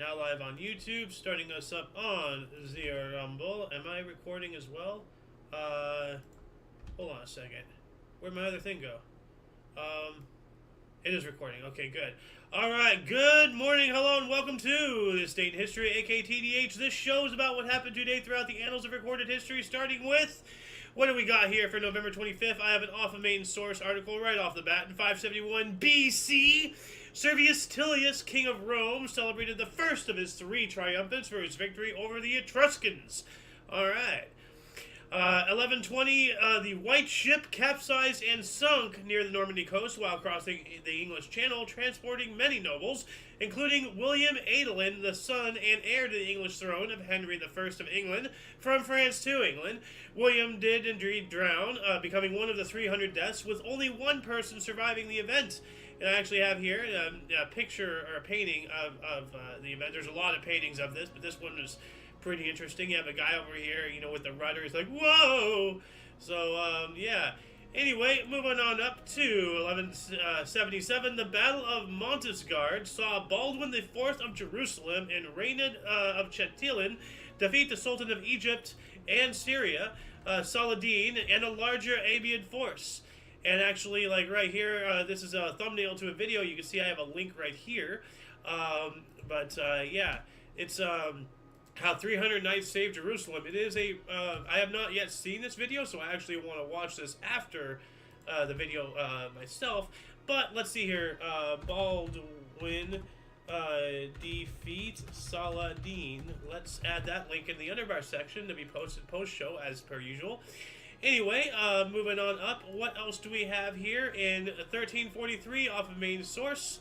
now live on YouTube, starting us up on the Rumble. Am I recording as well? Hold on a second. Where'd my other thing go? It is recording. Okay, good. Alright, good morning, hello, and welcome to This Date in History, aka TDH. This show is about what happened today throughout the annals of recorded history, starting with... what do we got here for November 25th? I have an off-of-main source article right off the bat. In 571 BC, Servius Tullius, king of Rome, celebrated the first of his three triumphants for his victory over the Etruscans. Alright. 1120, the White Ship capsized and sunk near the Normandy coast while crossing the English Channel, transporting many nobles, including William Adelin, the son and heir to the English throne of Henry I of England, from France to England. William did indeed drown, becoming one of the 300 deaths, with only one person surviving the event. And I actually have here a picture or a painting of the event. There's a lot of paintings of this, but this one was pretty interesting. You have a guy over here, you know, with the rudder. He's like, whoa! So, yeah. Anyway, moving on up to 1177, the Battle of Montesgard saw Baldwin IV of Jerusalem and Reynad of Chatillon defeat the Sultan of Egypt and Syria, Saladin, and a larger Abiad force. And actually, like right here, this is a thumbnail to a video. You can see I have a link right here. Yeah, it's... how 300 knights saved Jerusalem. It is a, I have not yet seen this video, so I actually want to watch this after the video myself. But let's see here. Baldwin defeat Saladin. Let's add that link in the underbar section to be posted post-show as per usual. Anyway, moving on up, what else do we have here? In 1343, off of main source,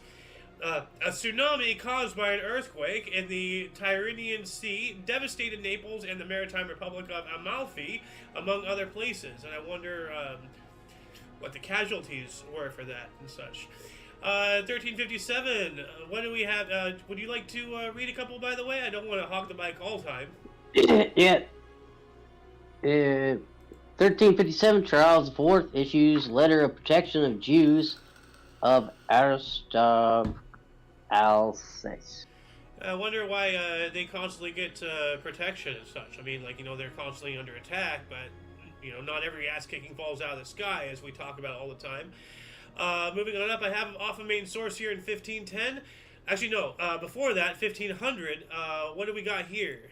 a tsunami caused by an earthquake in the Tyrrhenian Sea devastated Naples and the Maritime Republic of Amalfi, among other places. And I wonder what the casualties were for that and such. 1357, what do we have? Would you like to read a couple, by the way? I don't want to hog the mic all time. Yeah. 1357, Charles IV issues letter of protection of Jews of Aristobulus. Alsace. I wonder why they constantly get protection and such. I mean, like, you know, they're constantly under attack, but, you know, not every ass-kicking falls out of the sky, as we talk about all the time. Moving on up, I have off a main source here in 1510. Actually, no, before that, 1500. What do we got here?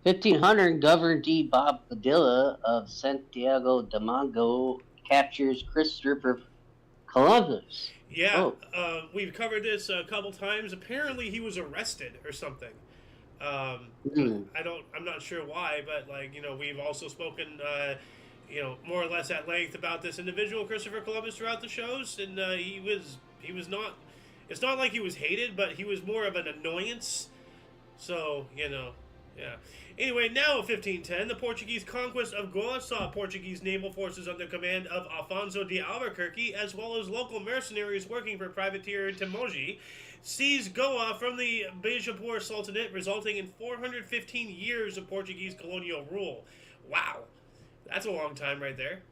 1500, Governor D. Bob Padilla of Santiago de Mongo captures Christopher Columbus. Yeah, we've covered this a couple times. Apparently, he was arrested or something. I'm not sure why, but, like, you know, we've also spoken, you know, more or less at length about this individual, Christopher Columbus, throughout the shows, and he was not. It's not like he was hated, but he was more of an annoyance. So, you know. Yeah. Anyway, now 1510, the Portuguese conquest of Goa saw Portuguese naval forces under command of Alfonso de Albuquerque, as well as local mercenaries working for privateer Timoji, seize Goa from the Bijapur Sultanate, resulting in 415 years of Portuguese colonial rule. Wow. That's a long time right there.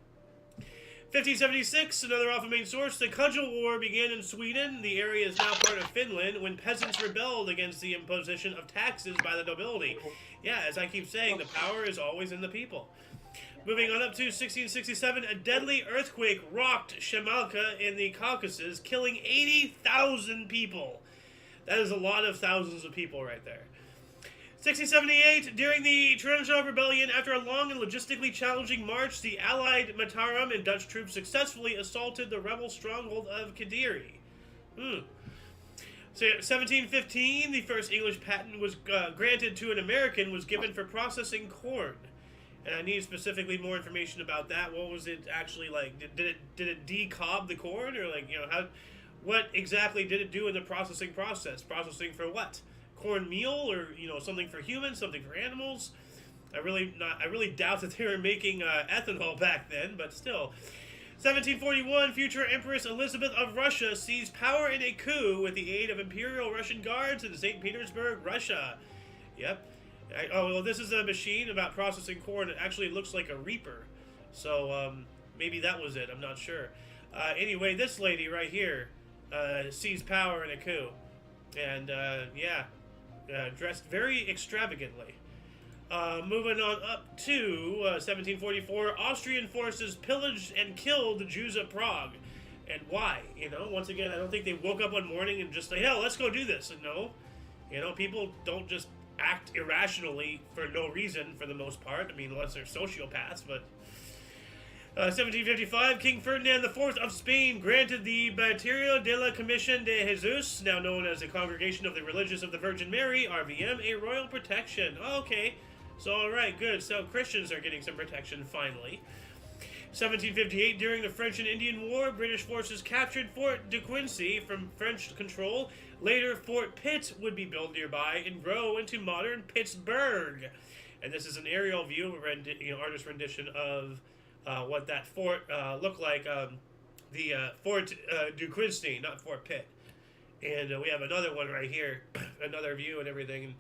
1576, another off a main source, the Cudgel War began in Sweden. The area is now part of Finland when peasants rebelled against the imposition of taxes by the nobility. Yeah, as I keep saying, the power is always in the people. Moving on up to 1667, a deadly earthquake rocked Shemalka in the Caucasus, killing 80,000 people. That is a lot of thousands of people right there. 1678, during the Trenchov Rebellion, after a long and logistically challenging march, the allied Mataram and Dutch troops successfully assaulted the rebel stronghold of Kadiri. So, 1715, the first English patent was granted to an American, was given for processing corn. And I need specifically more information about that. What was it actually like? Did it decob the corn, or, like, you know, what exactly did it do in the processing process? Processing for what? Corn meal, or, you know, something for humans, something for animals? I really doubt that they were making ethanol back then, but still. 1741, future Empress Elizabeth of Russia seized power in a coup with the aid of Imperial Russian guards in St. Petersburg, Russia. Yep. Well, this is a machine about processing corn. It actually looks like a reaper. So, maybe that was it. I'm not sure. Anyway, this lady right here seized power in a coup. and dressed very extravagantly. Moving on up to 1744, Austrian forces pillaged and killed the Jews of Prague. And why? Once again, I don't think they woke up one morning and just like, hell, let's go do this. And no, people don't just act irrationally for no reason for the most part. I mean, unless they're sociopaths, but... 1755, King Ferdinand IV of Spain granted the Bateria de la Comisión de Jesus, now known as the Congregation of the Religious of the Virgin Mary, RVM, a royal protection. Oh, okay, so alright, good. So Christians are getting some protection, finally. 1758, during the French and Indian War, British forces captured Fort de Quincy from French control. Later, Fort Pitt would be built nearby and grow into modern Pittsburgh. And this is an aerial view, artist rendition of what that fort looked like. The Fort de Quincy, not Fort Pitt. And we have another one right here, another view and everything.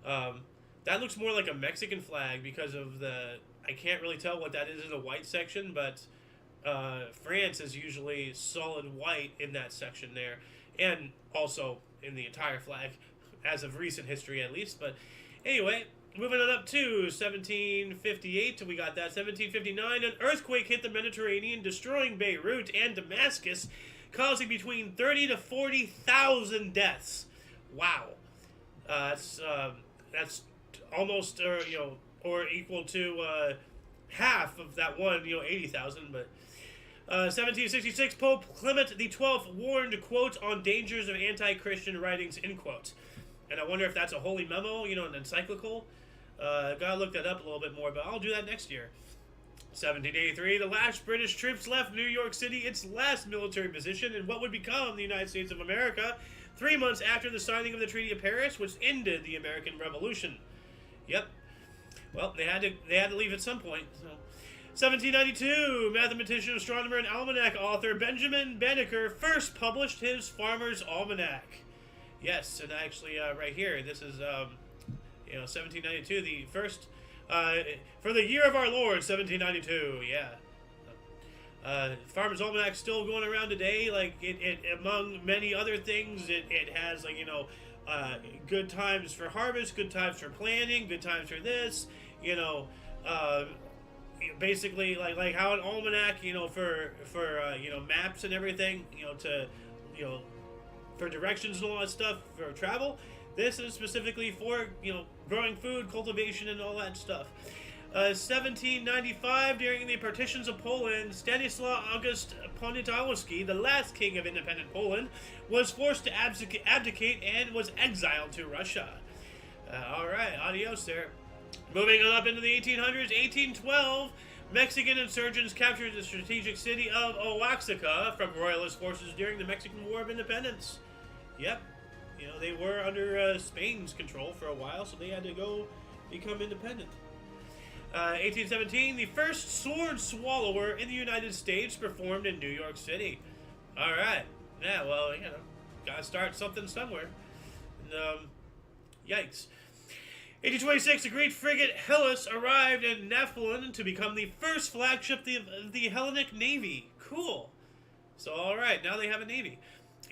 That looks more like a Mexican flag because of I can't really tell what that is in the white section, but France is usually solid white in that section there, and also in the entire flag, as of recent history at least. But anyway, moving on up to 1758, we got that. 1759, an earthquake hit the Mediterranean, destroying Beirut and Damascus, causing between 30 to 40,000 deaths. Wow, that's almost or equal to half of that one, 80,000. But 1766, Pope Clement XII warned, quote, on dangers of anti-Christian writings, end quote. And I wonder if that's a holy memo, an encyclical. Gotta look that up a little bit more, but I'll do that next year. 1783, the last British troops left New York City, its last military position in what would become the United States of America, 3 months after the signing of the Treaty of Paris, which ended the American Revolution. Yep. Well, they had to leave at some point. So. 1792, mathematician, astronomer, and almanac author Benjamin Banneker first published his Farmer's Almanac. Yes, and actually, right here, this is 1792, the first for the year of our Lord, 1792. Yeah. Farmer's Almanac still going around today. Like it among many other things, it has good times for harvest, good times for planting, good times for this, basically like how an almanac, for maps and everything, for directions and all that stuff for travel. This is specifically for, growing food, cultivation, and all that stuff. 1795, during the partitions of Poland, Stanislaw August Poniatowski, the last king of independent Poland, was forced to abdicate and was exiled to Russia. Alright, adios there. Moving on up into the 1800s, 1812, Mexican insurgents captured the strategic city of Oaxaca from royalist forces during the Mexican War of Independence. Yep, they were under Spain's control for a while, so they had to go become independent. 1817, the first sword swallower in the United States performed in New York City. Alright, yeah, well, gotta start something somewhere. And, yikes. 1826, the great frigate Hellas arrived in Nephilim to become the first flagship of the Hellenic Navy. Cool. So, alright, now they have a navy.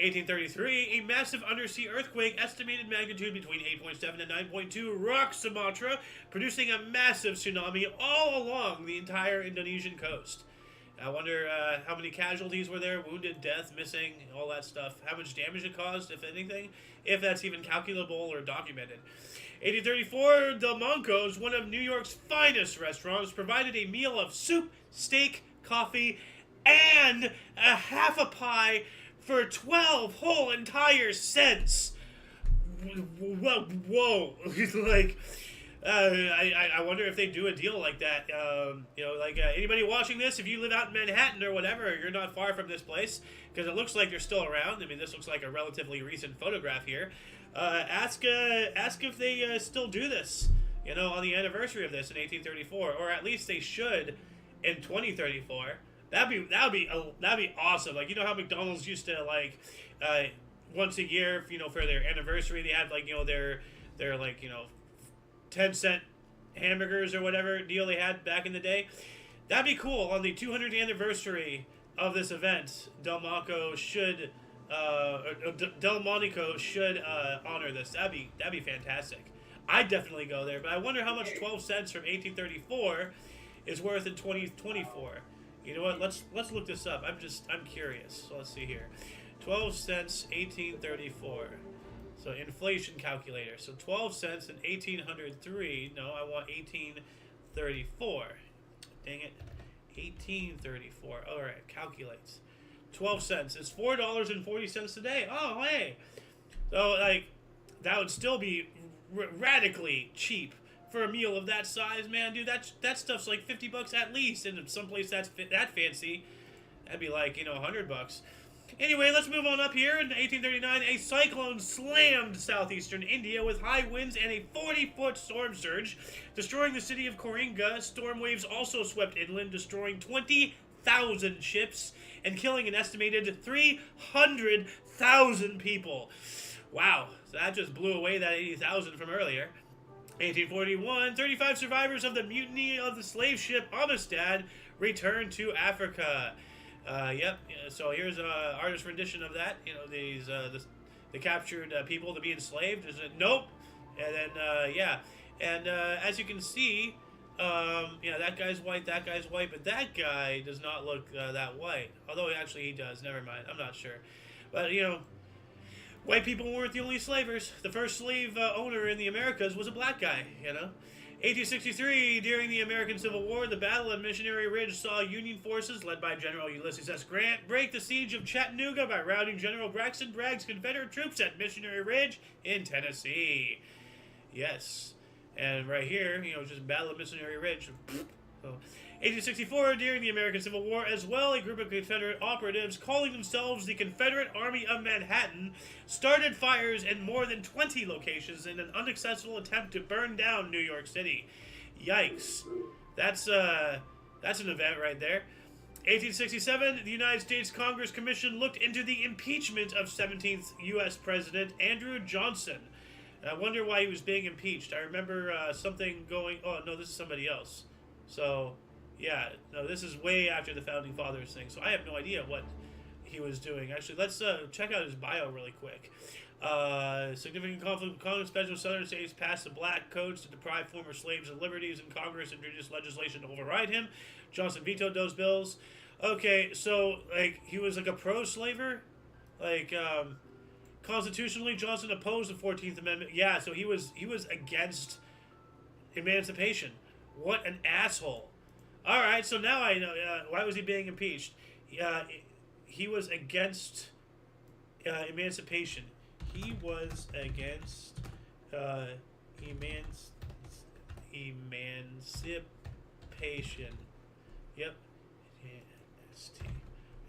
1833, a massive undersea earthquake, estimated magnitude between 8.7 and 9.2, rocked Sumatra, producing a massive tsunami all along the entire Indonesian coast. I wonder how many casualties were there, wounded, death, missing, all that stuff. How much damage it caused, if anything, if that's even calculable or documented. 1834, Delmonco's, one of New York's finest restaurants, provided a meal of soup, steak, coffee, and a half a pie for 12 whole entire cents. Whoa. I wonder if they do a deal like that. Anybody watching this, if you live out in Manhattan or whatever, you're not far from this place, because it looks like they're still around. I mean, this looks like a relatively recent photograph here. Ask if they still do this, on the anniversary of this in 1834, or at least they should in 2034. That'd be awesome. Like, how McDonald's used to once a year, for their anniversary, they had their 10-cent hamburgers or whatever deal they had back in the day. That'd be cool. On the 200th anniversary of this event, Delmonco should Delmonico should honor this. That'd be fantastic. I'd definitely go there, but I wonder how much 12 cents from 1834 is worth in 2024. You know what? Let's look this up. I'm curious. So let's see here. 12 cents 1834. So inflation calculator. So 12 cents in 1803. No, I want 1834. Dang it. 1834. All right, calculates. 12 cents. It's $4.40 a day. Oh, hey. So like that would still be radically cheap for a meal of that size, man. Dude, that stuff's like $50 at least, and in some place that fancy, that'd be like, $100. Anyway, let's move on up here. In 1839, a cyclone slammed southeastern India with high winds and a 40-foot storm surge, destroying the city of Coringa. Storm waves also swept inland, destroying 20,000 ships and killing an estimated 300,000 people. Wow, so that just blew away that 80,000 from earlier. 1841, 35 survivors of the mutiny of the slave ship Amistad returned to Africa. Yep. So here's an artist rendition of that. The captured people to be enslaved. Nope. And then yeah. And as you can see, that guy's white. That guy's white, but that guy does not look that white. Although actually he does. Never mind. I'm not sure. But white people weren't the only slavers. The first slave owner in the Americas was a black guy. 1863, during the American Civil War, the Battle of Missionary Ridge saw Union forces, led by General Ulysses S. Grant, break the siege of Chattanooga by routing General Braxton Bragg's Confederate troops at Missionary Ridge in Tennessee. Yes. And right here, just Battle of Missionary Ridge. So, 1864, during the American Civil War, as well, a group of Confederate operatives calling themselves the Confederate Army of Manhattan started fires in more than 20 locations in an unsuccessful attempt to burn down New York City. Yikes. That's an event right there. 1867, the United States Congress Commission looked into the impeachment of 17th U.S. President Andrew Johnson. I wonder why he was being impeached. I remember something going... Oh, no, this is somebody else. So... Yeah, no, this is way after the Founding Fathers thing, so I have no idea what he was doing. Actually, let's check out his bio really quick. Significant conflict with Congress. Special Southern states passed the black codes to deprive former slaves of liberties, and Congress introduced legislation to override him. Johnson vetoed those bills. Okay, so, he was, a pro-slaver? Constitutionally, Johnson opposed the 14th Amendment. Yeah, so he was against emancipation. What an asshole. All right, so now I know why was he being impeached. He was against emancipation. He was against emancipation. Yep.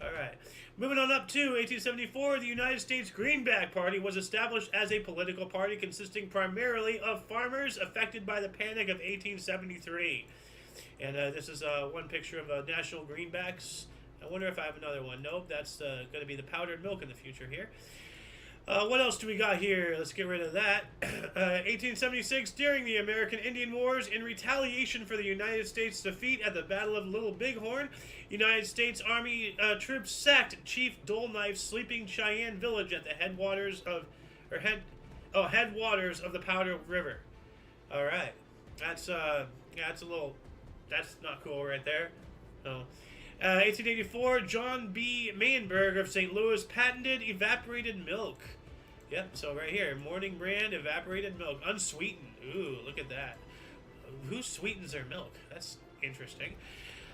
All right. Moving on up to 1874, the United States Greenback Party was established as a political party consisting primarily of farmers affected by the Panic of 1873. And this is one picture of national greenbacks. I wonder if I have another one. Nope, that's going to be the powdered milk in the future here. What else do we got here? Let's get rid of that. 1876, during the American Indian Wars, in retaliation for the United States' defeat at the Battle of Little Bighorn, United States Army troops sacked Chief Dull Knife's sleeping Cheyenne village at the headwaters of the Powder River. All right, that's a little. That's not cool right there. No. 1884, John B. Mayenberg of St. Louis patented evaporated milk. Yep, so right here, morning brand evaporated milk, unsweetened. Ooh, look at that. Who sweetens their milk? That's interesting.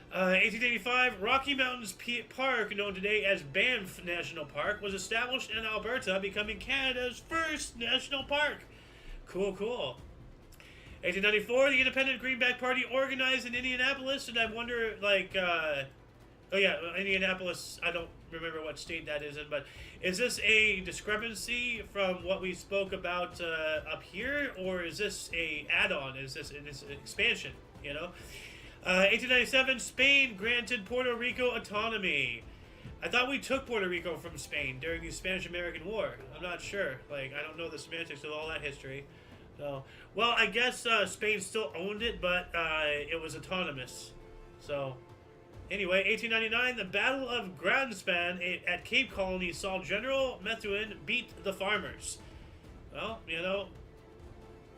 1885, Rocky Mountains Park, known today as Banff National Park, was established in Alberta, becoming Canada's first national park. Cool, cool. 1894, the Independent Greenback Party organized in Indianapolis, and I wonder, Indianapolis, I don't remember what state that is in, but is this a discrepancy from what we spoke about up here, or is this a add-on? Is this an expansion, 1897, Spain granted Puerto Rico autonomy. I thought we took Puerto Rico from Spain during the Spanish-American War. I'm not sure. I don't know the semantics of all that history. So, well, I guess Spain still owned it, but it was autonomous. So, Anyway, 1899, the Battle of Grandespan at Cape Colony saw General Methuen beat the farmers. Well,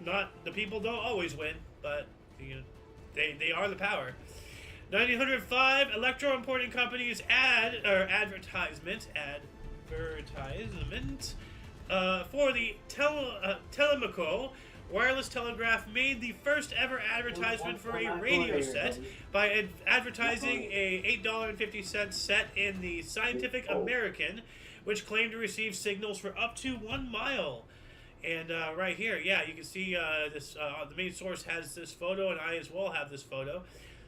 not the people don't always win, but they are the power. 1905, electro importing companies advertisement for the Telemaco wireless telegraph made the first ever advertisement for a radio set by advertising a $8.50 set in the Scientific American, which claimed to receive signals for up to 1 mile. And right here, yeah, you can see this. The main source has this photo, and I as well have this photo.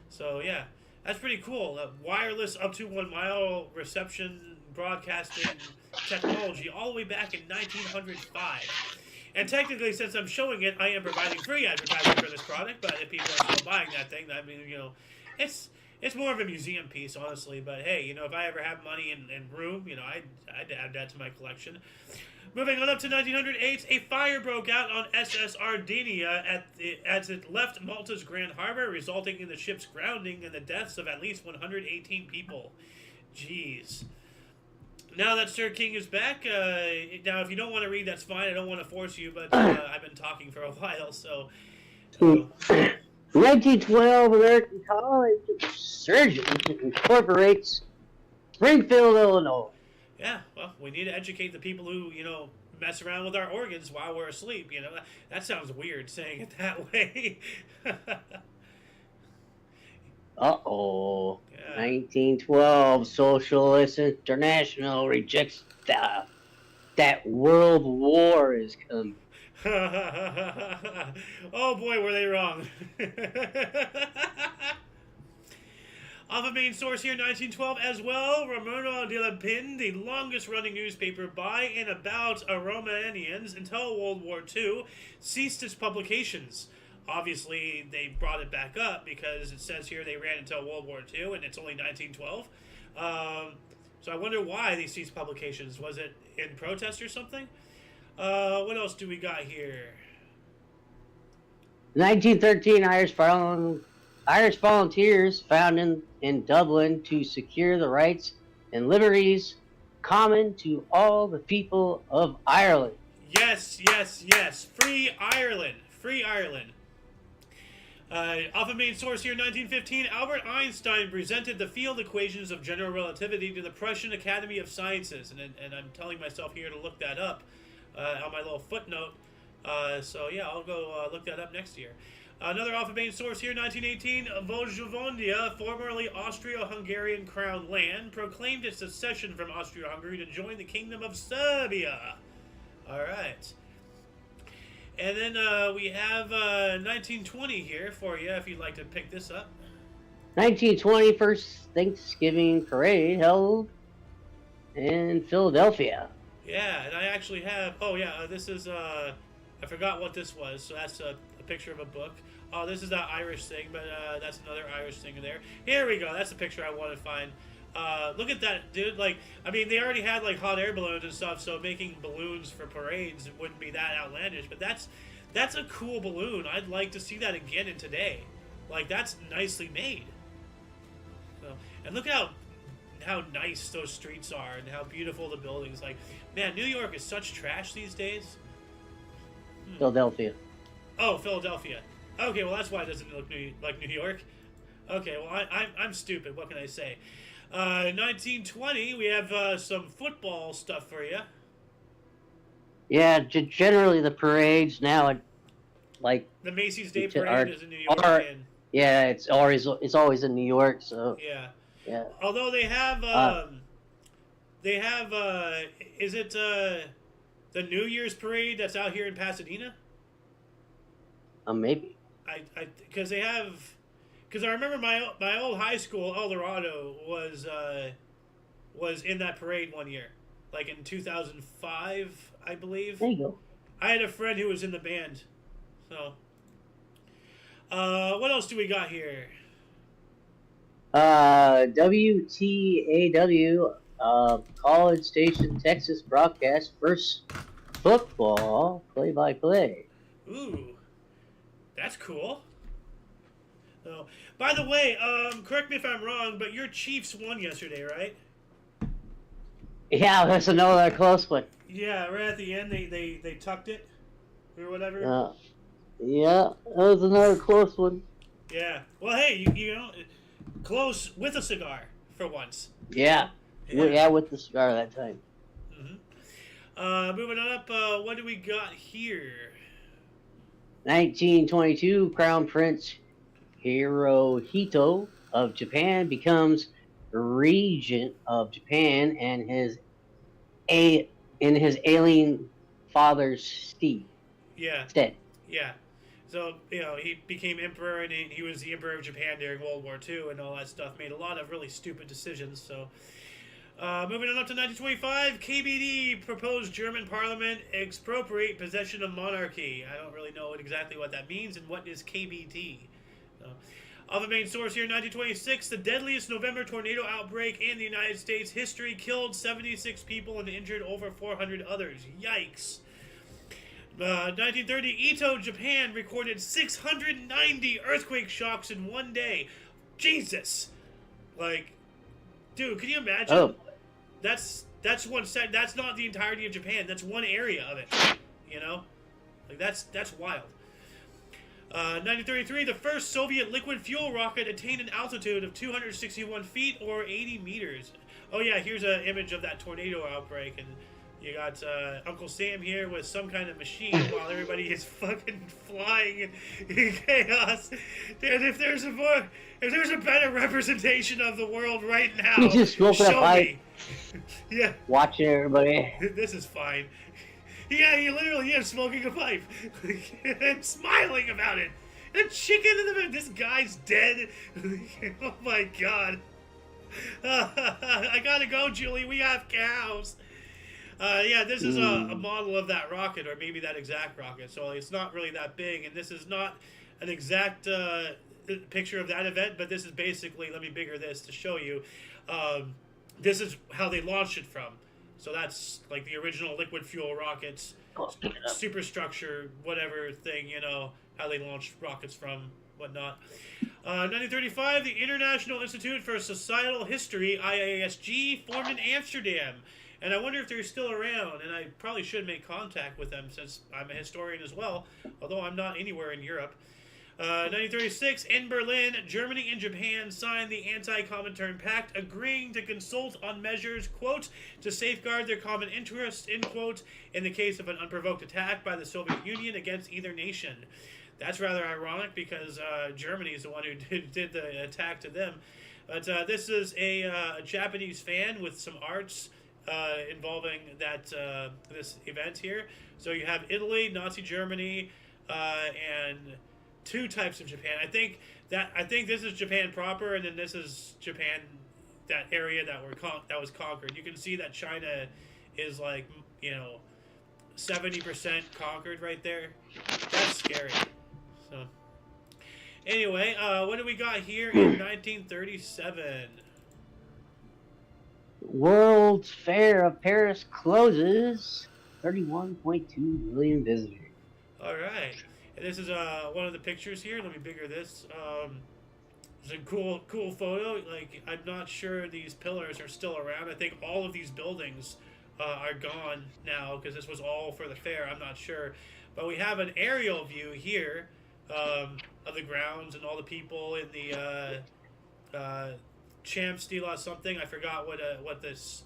So yeah, that's pretty cool. Wireless up to 1 mile reception broadcasting technology all the way back in 1905. And technically, since I'm showing it, I am providing free advertising for this product. But if people are still buying that thing, I mean, it's more of a museum piece, honestly. But hey, if I ever have money and room, I'd add that to my collection. Moving on up to 1908, a fire broke out on SS Ardinia as it left Malta's Grand Harbor, resulting in the ship's grounding and the deaths of at least 118 people. Jeez. Now that Sir King is back, now if you don't want to read, that's fine. I don't want to force you, but I've been talking for a while, so... 1912, American College of Surgeons incorporates Springfield, Illinois. Yeah, well, we need to educate the people who, mess around with our organs while we're asleep, That sounds weird, saying it that way. Uh-oh. Yeah. 1912, Socialist International rejects that world war is coming. Oh boy, were they wrong. Off of main source here, 1912 as well, Ramona de la Pin, the longest-running newspaper by and about Romanians until World War II, ceased its publications. Obviously, they brought it back up because it says here they ran until World War II, and it's only 1912. So I wonder why they ceased publications. Was it in protest or something? What else do we got here? 1913, Irish volunteers found in Dublin to secure the rights and liberties common to all the people of Ireland. Yes, yes, yes. Free Ireland. Free Ireland. Off of main source here, 1915, Albert Einstein presented the field equations of general relativity to the Prussian Academy of Sciences. And I'm telling myself here to look that up on my little footnote. So yeah, I'll go look that up next year. Another off of main source here, 1918, Vojvodina, formerly Austro-Hungarian crown land, proclaimed its secession from Austria-Hungary to join the Kingdom of Serbia. All right. And then we have 1920 here for you, if you'd like to pick this up. 1920, first Thanksgiving parade held in Philadelphia. Yeah, and I actually have... Oh, yeah, this is... I forgot what this was, so that's a picture of a book. Oh, this is that Irish thing, but that's another Irish thing in there. Here we go. That's the picture I want to find. Look at that, dude. Like, I mean, they already had, like, hot air balloons and stuff, so making balloons for parades wouldn't be that outlandish, but that's a cool balloon. I'd like to see that again in today. Like, that's nicely made. So, and look at how nice those streets are and how beautiful the buildings. Like, man, New York is such trash these days. Philadelphia. Oh, Philadelphia. Okay, well, that's why it doesn't look like New York. Okay, well, I'm stupid. What can I say? 1920, we have some football stuff for you. Yeah, generally the parades now, like the Macy's Day Parade is in New York. Yeah, it's always in New York. So yeah. Although they have is it the New Year's parade that's out here in Pasadena? Maybe. Because I remember my old high school, El Dorado, was in that parade one year, like in 2005, I believe. There you go. I had a friend who was in the band. So, what else do we got here? WTAW, College Station, Texas broadcast first football play-by-play. Ooh, that's cool. So, by the way, correct me if I'm wrong, but your Chiefs won yesterday, right? Yeah, that's another close one. Yeah, right at the end they tucked it or whatever. Uh, yeah, that was another close one. Yeah. Well, hey, you know, close with a cigar for once. You Yeah, know? Yeah. yeah, with the cigar that time. hmm Moving on up, what do we got here? 1922, Crown Prince Hirohito of Japan becomes regent of Japan and in his ailing father's Yeah. stead. Yeah. So, you know, he became emperor and he was the emperor of Japan during World War II and all that stuff. Made a lot of really stupid decisions. So, moving on up to 1925, KBD proposed German parliament expropriate possession of monarchy. I don't really know exactly what that means and what is KBD. So, off a main source here, 1926, the deadliest November tornado outbreak in the United States history killed 76 people and injured over 400 others. Yikes. 1930, Ito, Japan recorded 690 earthquake shocks in one day. Jesus, like, dude, can you imagine? Oh, That's one set. That's not the entirety of Japan. That's one area of it. You know, like that's wild. 1933, the first Soviet liquid fuel rocket attained an altitude of 261 feet or 80 meters. Oh yeah, here's an image of that tornado outbreak, and you got Uncle Sam here with some kind of machine while everybody is fucking flying in chaos. Dude, if there's a better representation of the world right now, he's just smoking a show pipe, me. Yeah, watching everybody. this is fine. Yeah, he literally is smoking a pipe and smiling about it. And chicken in the middle. This guy's dead. Oh my god. I gotta go, Julie. We have cows. Yeah, this is a model of that rocket, or maybe that exact rocket. So it's not really that big, and this is not an exact picture of that event, but this is basically, let me bigger this to show you. This is how they launched it from. So that's like the original liquid fuel rockets, superstructure, whatever thing, you know, how they launched rockets from, whatnot. 1935, the International Institute for Societal History, IISG, formed in Amsterdam. And I wonder if they're still around, and I probably should make contact with them since I'm a historian as well, although I'm not anywhere in Europe. 1936, in Berlin, Germany and Japan signed the Anti-Comintern Pact, agreeing to consult on measures, quote, to safeguard their common interests, end quote, in the case of an unprovoked attack by the Soviet Union against either nation. That's rather ironic because Germany is the one who did the attack to them. But this is a Japanese fan with some arts involving that this event here. So you have Italy, Nazi Germany, and two types of Japan. I think this is Japan proper, and then this is Japan, that area that was conquered. You can see that China is like 70% conquered right there. That's scary. So anyway, what do we got here in 1937? World's Fair of Paris closes. 31.2 million visitors. All right. And this is one of the pictures here. Let me bigger this. It's a cool photo. Like, I'm not sure these pillars are still around. I think all of these buildings are gone now because this was all for the fair. I'm not sure. But we have an aerial view here of the grounds and all the people in the Champs de la something. I forgot what this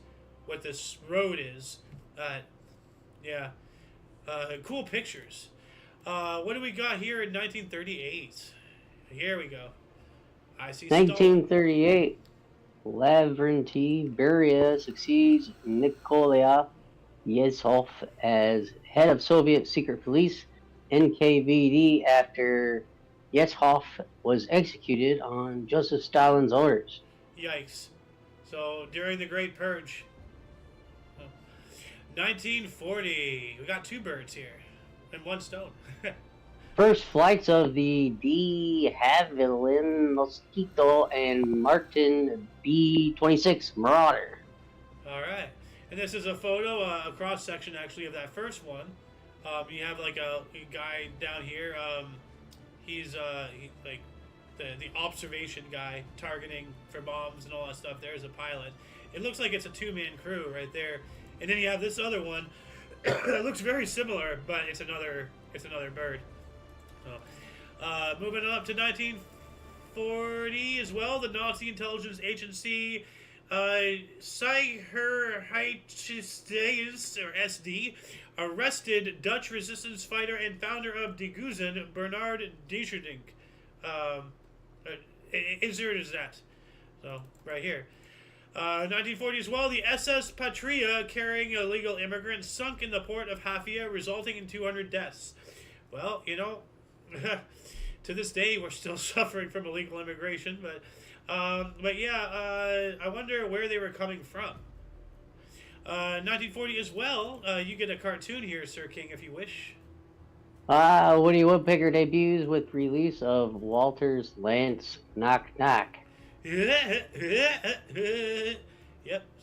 road is. Yeah. Cool pictures. What do we got here in 1938? Here we go. I see. 1938, Lavrenti Beria succeeds Nikolai Yezhov as head of Soviet secret police NKVD after Yezhov was executed on Joseph Stalin's orders. Yikes. So, during the Great Purge. 1940. We got two birds here. And one stone. First flights of the de Havilland Mosquito and Martin B-26 Marauder. Alright. And this is a photo, a cross-section actually of that first one. You have like a guy down here. He's like the observation guy targeting for bombs and all that stuff. There's a pilot. It looks like it's a two-man crew right there. And then you have this other one that looks very similar, but it's another bird. So, moving on up to 1940 as well, the Nazi intelligence agency Sicherheitsdienst, or SD, arrested Dutch resistance fighter and founder of De Guzen, Bernard Descherdink. Insert is that. So, right here. 1940 as well, the SS Patria carrying illegal immigrants sunk in the port of Hafia, resulting in 200 deaths. Well, you know, to this day, we're still suffering from illegal immigration, but yeah, I wonder where they were coming from. 1940 as well, you get a cartoon here, Sir King, if you wish. Woody Woodpecker debuts with release of Walter's Lance Knock Knock. Yep,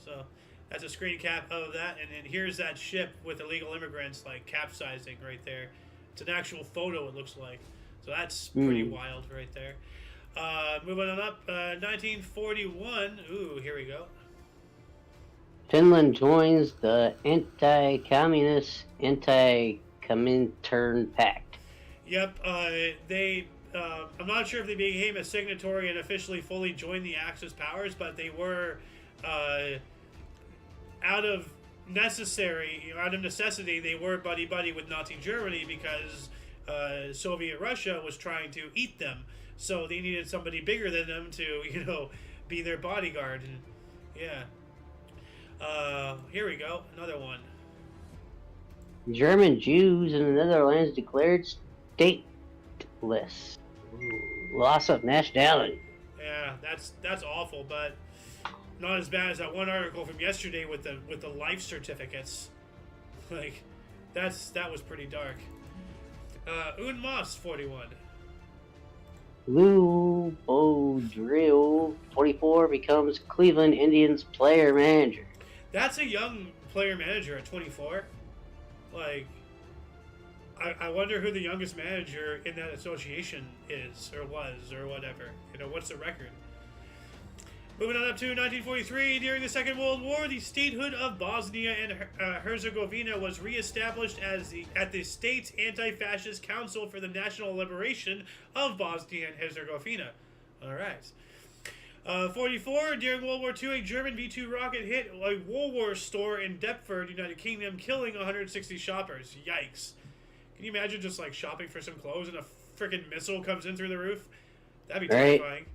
so that's a screen cap of that, and then here's that ship with illegal immigrants, like, capsizing right there. It's an actual photo, it looks like. So that's pretty wild right there. Moving on up, 1941. Ooh, here we go. Finland joins the anti-communist, anti-Comintern Pact. Yep, I'm not sure if they became a signatory and officially fully joined the Axis powers, but they were, out of necessity, they were buddy-buddy with Nazi Germany because Soviet Russia was trying to eat them. So they needed somebody bigger than them to, you know, be their bodyguard. And, yeah. Here we go. Another one. German Jews in the Netherlands declared stateless. Loss of nationality. Yeah, that's awful, but not as bad as that one article from yesterday with the life certificates. Like, that was pretty dark. Un Moss 41. Lou Boudreau, 44, becomes Cleveland Indians player manager. That's a young player manager at 24. Like, I wonder who the youngest manager in that association is, or was, or whatever. You know, what's the record? Moving on up to 1943, during the Second World War, the statehood of Bosnia and Herzegovina was reestablished at the state's anti-fascist Council for the National Liberation of Bosnia and Herzegovina. All right. 44, during World War II, a German V-2 rocket hit a Woolworths store in Deptford, United Kingdom, killing 160 shoppers. Yikes. Can you imagine just, like, shopping for some clothes and a freaking missile comes in through the roof? That'd be terrifying.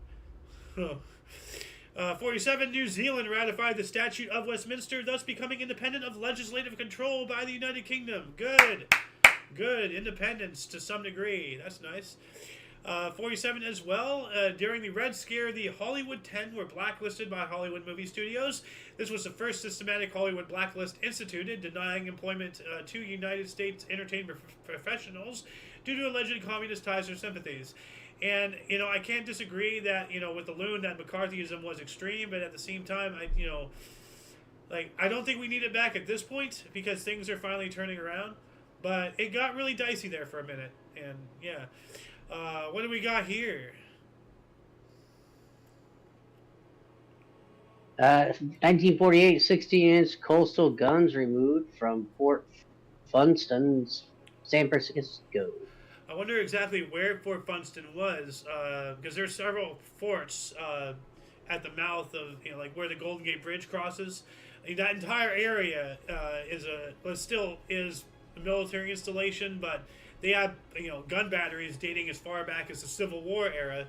47, New Zealand ratified the Statute of Westminster, thus becoming independent of legislative control by the United Kingdom. Good. Good. Independence to some degree. That's nice. 47 as well, during the Red Scare, the Hollywood 10 were blacklisted by Hollywood movie studios. This was the first systematic Hollywood blacklist instituted, denying employment to United States entertainment professionals due to alleged communist ties or sympathies. And, you know, I can't disagree that, you know, with the loon, that McCarthyism was extreme, but at the same time, I don't think we need it back at this point because things are finally turning around. But it got really dicey there for a minute, and yeah. What do we got here? 1948, 16-inch coastal guns removed from Fort Funston, San Francisco. I wonder exactly where Fort Funston was, because there's several forts at the mouth of, you know, like where the Golden Gate Bridge crosses. I mean, that entire area still is a military installation, but they have, you know, gun batteries dating as far back as the Civil War era,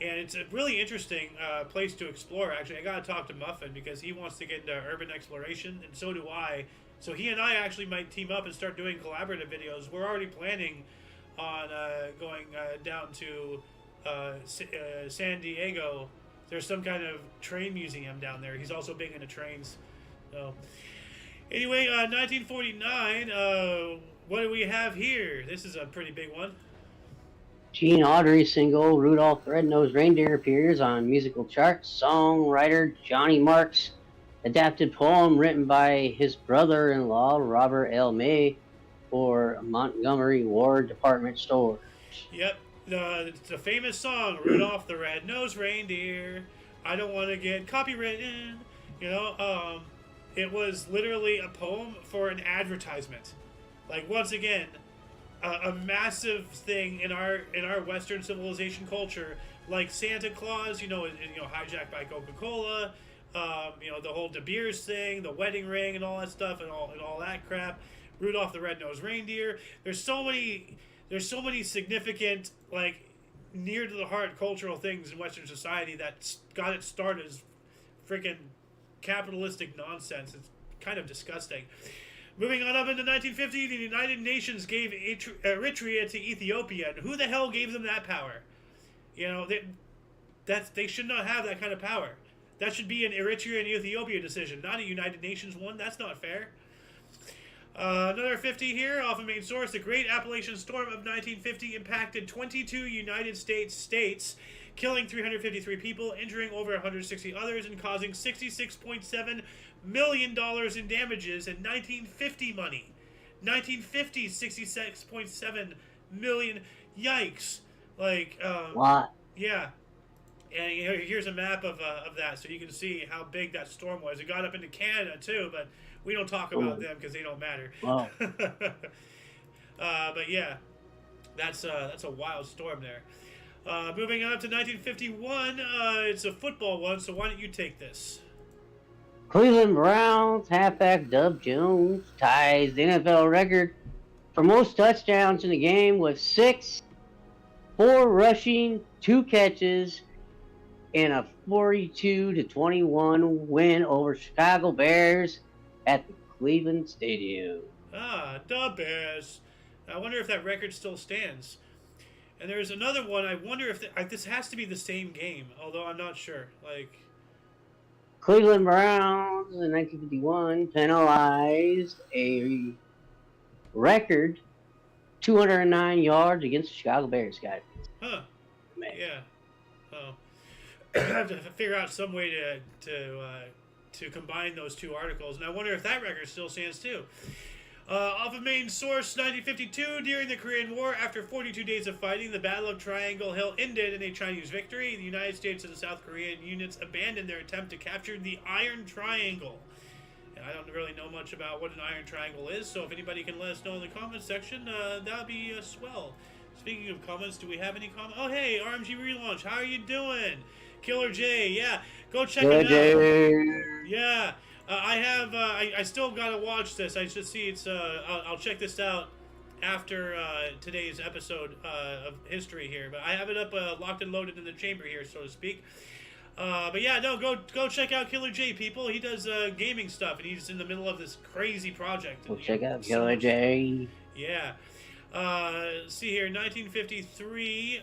and it's a really interesting place to explore. Actually, I gotta talk to Muffin because he wants to get into urban exploration, and so do I. So he and I actually might team up and start doing collaborative videos. We're already planning on going down to San Diego. There's some kind of train museum down there. He's also big into trains. So anyway, 1949. What do we have here? This is a pretty big one. Gene Autry's single Rudolph the Red-Nosed Reindeer appears on musical charts. Songwriter Johnny Marks adapted poem written by his brother-in-law Robert L. May for Montgomery Ward Department Store. Yep. the famous song Rudolph the Red-Nosed Reindeer. I don't want to get copywritten. You know, it was literally a poem for an advertisement. Like, once again, a massive thing in our Western civilization culture, like Santa Claus. Hijacked by Coca-Cola. The whole De Beers thing, the wedding ring, and all that stuff, and all that crap. Rudolph the Red-Nosed Reindeer. There's so many significant, like, near to the heart cultural things in Western society that got its start as freaking capitalistic nonsense. It's kind of disgusting. Moving on up into 1950, the United Nations gave Eritrea to Ethiopia. And who the hell gave them that power? They should not have that kind of power. That should be an Eritrea and Ethiopia decision, not a United Nations one. That's not fair. Another 50 here, off of main source. The Great Appalachian Storm of 1950 impacted 22 United States, killing 353 people, injuring over 160 others, and causing $66.7 million in damages in 1950 money. 1950, $66.7 million. Yikes. Like, what? Yeah. And here's a map of that, so you can see how big that storm was. It got up into Canada, too, but we don't talk about them because they don't matter. Wow. But yeah, that's a wild storm there. Moving on up to 1951, it's a football one, so why don't you take this? Cleveland Browns halfback Dub Jones ties the NFL record for most touchdowns in the game with 6, 4 rushing, 2 catches, in a 42-21 win over Chicago Bears at the Cleveland Stadium. The Bears. I wonder if that record still stands. And there's another one. I wonder if this has to be the same game, although I'm not sure. Like, Cleveland Browns in 1951 penalized a record 209 yards against the Chicago Bears, guys. Huh. Man. Yeah. Oh. I have to figure out some way to combine those two articles, and I wonder if that record still stands too. Off of main source, 1952, during the Korean War, after 42 days of fighting, the Battle of Triangle Hill ended in a Chinese victory. The United States and the South Korean units abandoned their attempt to capture the Iron Triangle. And I don't really know much about what an Iron Triangle is, so if anybody can let us know in the comments section, that would be swell. Speaking of comments, do we have any comments? Oh, hey, RMG Relaunch, how are you doing? Killer J, yeah, go check it out. Yeah. I still gotta watch this. I should see it's. I'll check this out after today's episode of history here. But I have it up, locked and loaded in the chamber here, so to speak. But yeah, no, go check out Killer J, people. He does gaming stuff, and he's in the middle of this crazy project. Go check out Killer J. Yeah. See here, 1953.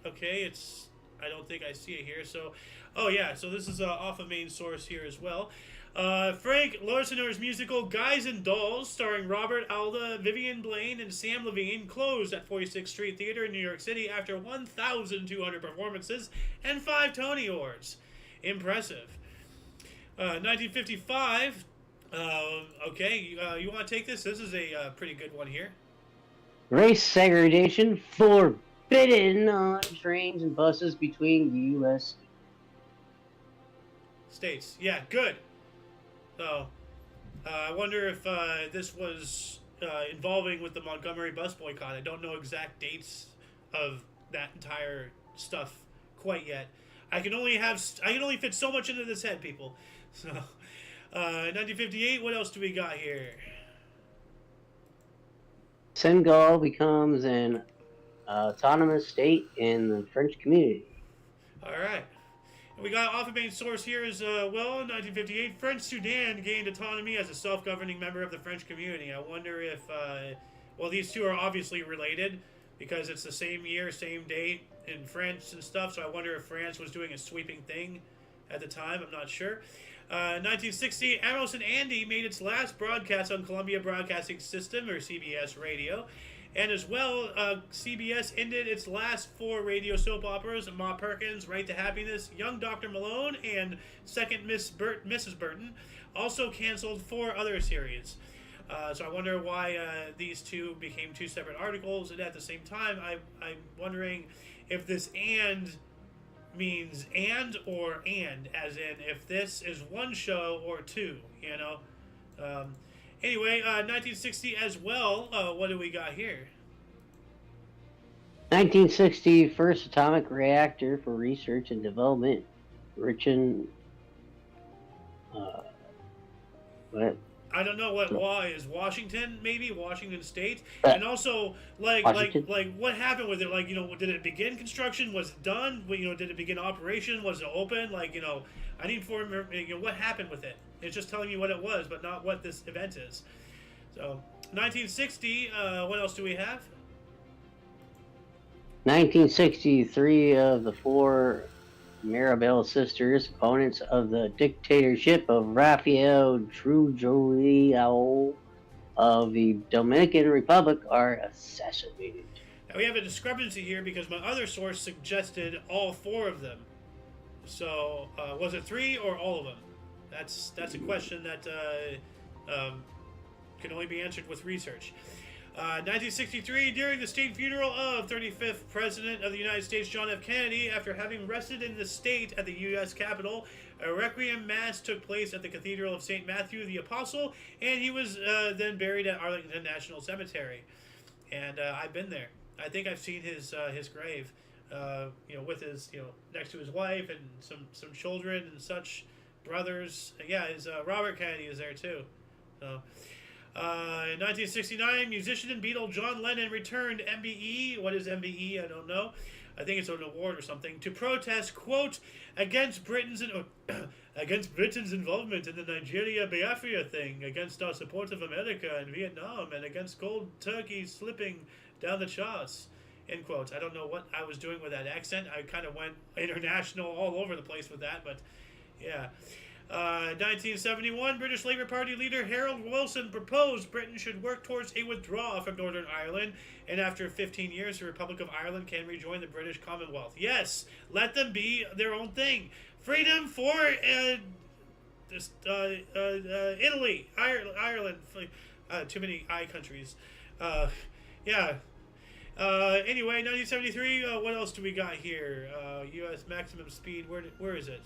Okay, it's. I don't think I see it here. So, oh yeah, so this is off of main source here as well. Frank Larsener's musical Guys and Dolls, starring Robert Alda, Vivian Blaine, and Sam Levine, closed at 46th Street Theater in New York City after 1,200 performances and 5 Tony Awards. Impressive. 1955. Okay, you want to take this? This is a pretty good one here. Race segregation forbidden on trains and buses between the U.S. states. Yeah, good. So, I wonder if this was involving with the Montgomery bus boycott. I don't know exact dates of that entire stuff quite yet. I can only fit so much into this head, people. So, 1958. What else do we got here? Senegal becomes an autonomous state in the French community. All right. We got off of main source here as well. In 1958, French Sudan gained autonomy as a self-governing member of the French community. I wonder if, well, these two are obviously related because it's the same year, same date in France and stuff. So I wonder if France was doing a sweeping thing at the time. I'm not sure. 1960, Amos and Andy made its last broadcast on Columbia Broadcasting System, or CBS Radio. And as well, CBS ended its last 4 radio soap operas, Ma Perkins, Right to Happiness, Young Dr. Malone, and Second Mrs. Burton. Also canceled 4 other series. So I wonder why these two became two separate articles, and at the same time, I'm wondering if this "and" means "and" or "and," as in if this is one show or two. Um, anyway, 1960 as well. What do we got here? 1960, first atomic reactor for research and development. Richmond. What? I don't know what law is. Washington, maybe Washington State, Uh, and also Washington. like what happened with it? Like did it begin construction? Was it done? Did it begin operation? Was it open? I need for what happened with it. It's just telling me what it was, but not what this event is. So 1960. What else do we have? 1963 of the four Mirabelle sisters, opponents of the dictatorship of Rafael Trujillo of the Dominican Republic, are assassinated. Now we have a discrepancy here because my other source suggested all four of them. So was it three or all of them? That's a question that can only be answered with research. 1963, during the state funeral of 35th President of the United States John F. Kennedy, after having rested in the state at the U.S. Capitol, a requiem mass took place at the Cathedral of St. Matthew the Apostle, and he was then buried at Arlington National Cemetery. And I've been there. I think I've seen his grave, with his, next to his wife and some children and such, brothers. Yeah, his Robert Kennedy is there too. So. In 1969, musician and Beatle John Lennon returned MBE. What is MBE? I don't know. I think it's an award or something. To protest, quote, against Britain's involvement in the Nigeria Biafra thing, against our support of America and Vietnam, and against cold turkey slipping down the charts. End quote. I don't know what I was doing with that accent. I kind of went international all over the place with that, but yeah. 1971, British Labour Party leader Harold Wilson proposed Britain should work towards a withdrawal from Northern Ireland, and after 15 years, the Republic of Ireland can rejoin the British Commonwealth. Yes, let them be their own thing. Freedom for Italy, Ireland. Too many I countries. Yeah. Anyway, 1973. What else do we got here? U.S. maximum speed. Where is it?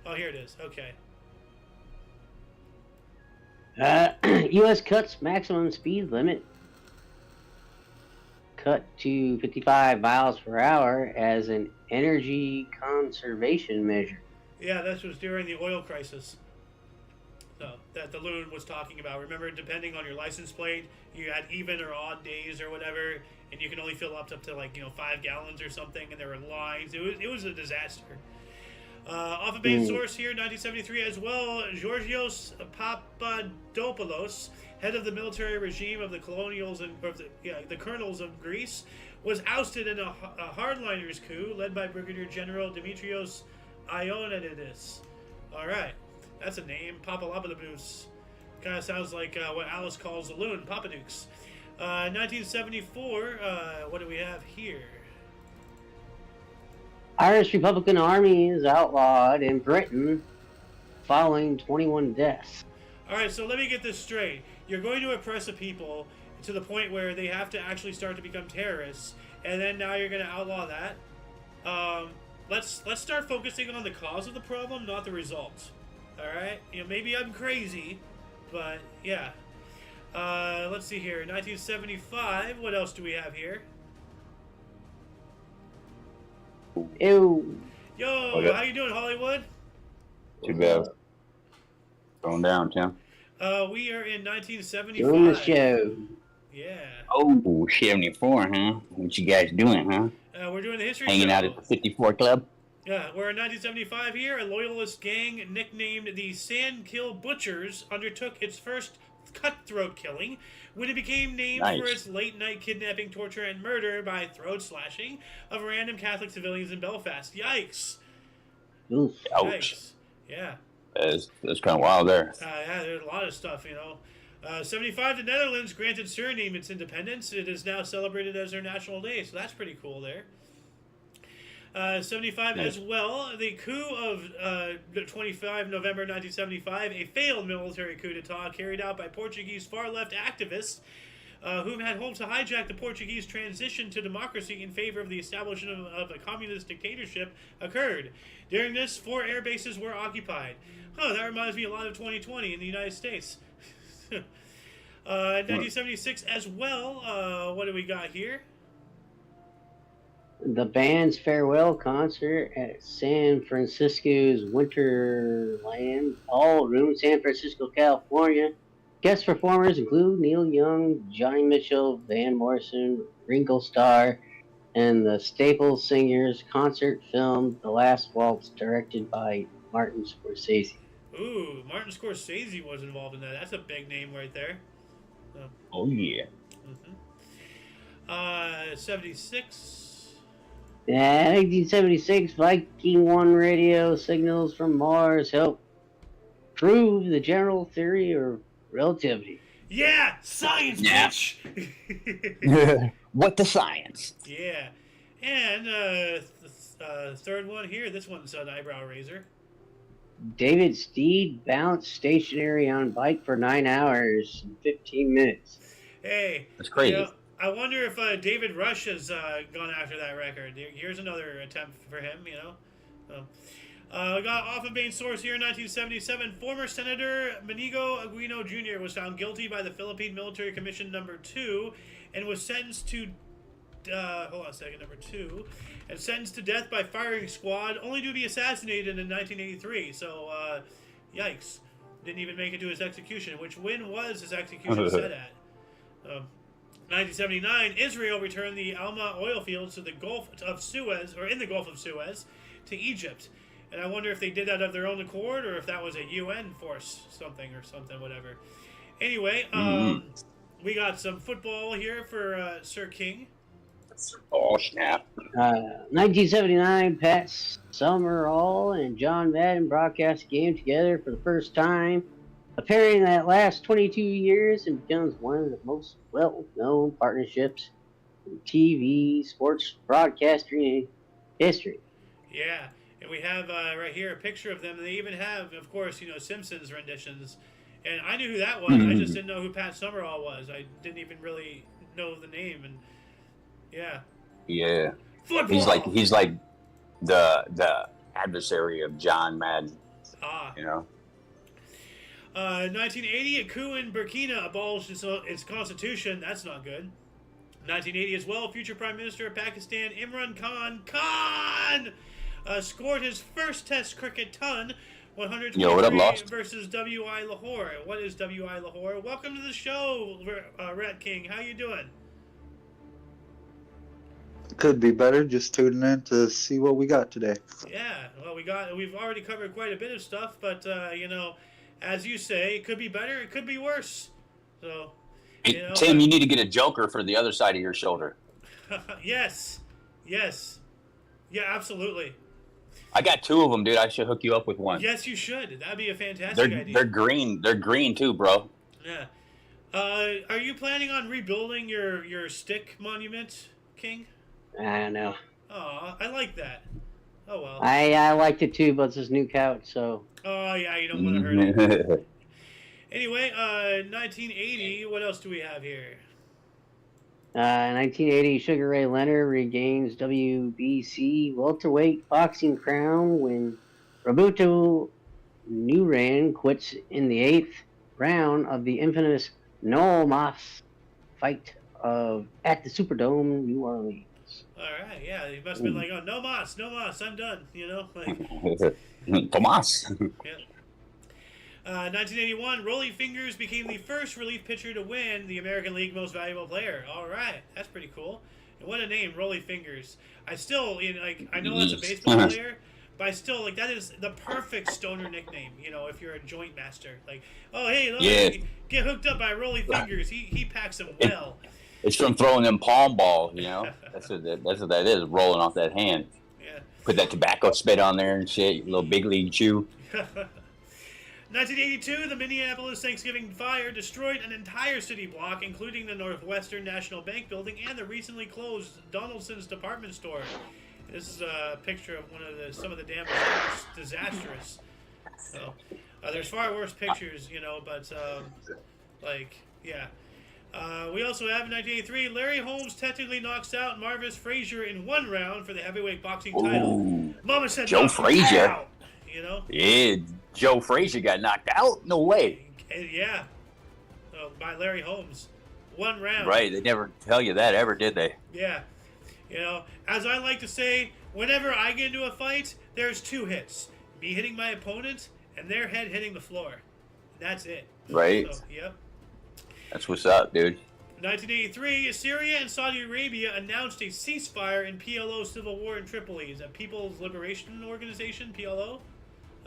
Oh, here it is. Okay. U.S. cuts maximum speed limit cut to 55 miles per hour as an energy conservation measure. Yeah, this was during the oil crisis. So, that the loon was talking about. Remember, depending on your license plate, you had even or odd days or whatever, and you can only fill up to 5 gallons or something, and there were lines. It was a disaster. Off a base source here, 1973 as well, Georgios Papadopoulos, head of the military regime of the colonials and the colonels of Greece, was ousted in a hardliners coup led by Brigadier General Dimitrios Ioannidis. All right, that's a name, Papadopoulos. Kind of sounds like what Alice calls the loon, Papadukes. 1974, what do we have here? Irish Republican Army is outlawed in Britain following 21 deaths. All right, so let me get this straight. You're going to oppress a people to the point where they have to actually start to become terrorists, and then now you're going to outlaw that. Let's start focusing on the cause of the problem, not the result. All right? Maybe I'm crazy, but yeah. Let's see here. 1975. What else do we have here? Ew. Yo, how you doing, Hollywood? Too bad. Going down, Tim. We are in 1975. Doing the show. Yeah. Oh, 74, huh? What you guys doing, huh? We're doing the history Hanging show. out at the 54 Club? Yeah, we're in 1975 here. A loyalist gang nicknamed the Sandkill Butchers undertook its first cutthroat killing when it became named for its late-night kidnapping, torture, and murder by throat slashing of random Catholic civilians in Belfast. Yikes! Oof. Ouch. Yikes. Yeah. That's kind of wild there. Yeah, there's a lot of stuff, 75, the Netherlands granted Suriname its independence. It is now celebrated as their national day, so that's pretty cool there. 75 Nice. as well. The coup of 25 November 1975, a failed military coup d'etat carried out by Portuguese far-left activists who had hoped to hijack the Portuguese transition to democracy in favor of the establishment of a communist dictatorship occurred. During this, 4 air bases were occupied. That reminds me a lot of 2020 in the United States. 1976 as well. What do we got here? The band's farewell concert at San Francisco's Winterland Ballroom, San Francisco, California. Guest performers include Neil Young, Johnny Mitchell, Van Morrison, Ringo Starr, and the Staples Singers. Concert film The Last Waltz, directed by Martin Scorsese. Ooh, Martin Scorsese was involved in that. That's a big name right there. Oh yeah. 76. Yeah, 1976, Viking 1 radio signals from Mars help prove the general theory of relativity. Yeah, science, Yeah. bitch. What the science? Yeah, and third one here. This one's an eyebrow raiser. David Steed bounced stationary on bike for 9 hours and 15 minutes. Hey, That's crazy. I wonder if David Rush has gone after that record. Here's another attempt for him, we got off of main source here in 1977. Former Senator Benigno Aquino Jr. was found guilty by the Philippine Military Commission Number 2 and was sentenced to number 2, and sentenced to death by firing squad, only to be assassinated in 1983. So, yikes. Didn't even make it to his execution. When was his execution set at? 1979, Israel returned the Alma oil fields to the Gulf of Suez, or in the Gulf of Suez, to Egypt. And I wonder if they did that of their own accord, or if that was a UN force, whatever. Anyway, we got some football here for Sir King. Oh snap. 1979, Pat Summerall and John Madden broadcast a game together for the first time, appearing that last 22 years and becomes one of the most well-known partnerships in TV sports broadcasting history. Yeah, and we have right here a picture of them. They even have, of course, Simpsons renditions. And I knew who that was. I just didn't know who Pat Summerall was. I didn't even really know the name. And yeah. Yeah. Football! He's like the adversary of John Madden. Ah. 1980, a coup in Burkina abolished its constitution. That's not good. 1980 as well, future Prime Minister of Pakistan, Imran Khan, scored his first Test cricket ton, 123 versus W.I. Lahore. What is W.I. Lahore? Welcome to the show, Rat King. How you doing? Could be better. Just tuning in to see what we got today. Yeah, well, we've already covered quite a bit of stuff, but as you say, it could be better, it could be worse. So, Hey, Tim, you need to get a joker for the other side of your shoulder. Yes. Yeah, absolutely. I got 2 of them, dude. I should hook you up with one. Yes, you should. That'd be a fantastic idea. They're green. They're green too, bro. Yeah. Are you planning on rebuilding your stick monument, King? I don't know. Oh, I like that. Oh well. I liked it too, but it's this new couch, so. Oh yeah, you don't want to hurt it. Anyway, 1980. What else do we have here? 1980, Sugar Ray Leonard regains WBC welterweight boxing crown when Roberto Duran quits in the 8th round of the infamous No Mas fight at the Superdome, New Orleans. All right, yeah, he must have been like, oh, no mas, I'm done, Tomas. Yeah. 1981, Rolly Fingers became the first relief pitcher to win the American League Most Valuable Player. All right, that's pretty cool. And what a name, Rolly Fingers. I still, I know that's a baseball player, but I still, that is the perfect stoner nickname, if you're a joint master. Oh, hey, get hooked up by Rolly Fingers. He packs them well. It's from throwing them palm balls, That's what that is, rolling off that hand. Yeah. Put that tobacco spit on there and shit, little big league chew. 1982, the Minneapolis Thanksgiving fire destroyed an entire city block, including the Northwestern National Bank building and the recently closed Donaldson's department store. This is a picture of some of the damage. It's disastrous. So there's far worse pictures, but yeah. We also have in 1983, Larry Holmes technically knocks out Marvis Frazier in 1 round for the heavyweight boxing title. Ooh, Mama said Joe Frazier. Out, Yeah, Joe Frazier got knocked out? No way. Yeah. By Larry Holmes. 1 round. Right, they never tell you that ever, did they? Yeah. As I like to say, whenever I get into a fight, there's 2 hits. Me hitting my opponent and their head hitting the floor. That's it. Right. So, yep. That's what's up, dude. 1983, Syria and Saudi Arabia announced a ceasefire in PLO civil war in Tripoli. Is that People's Liberation Organization, PLO?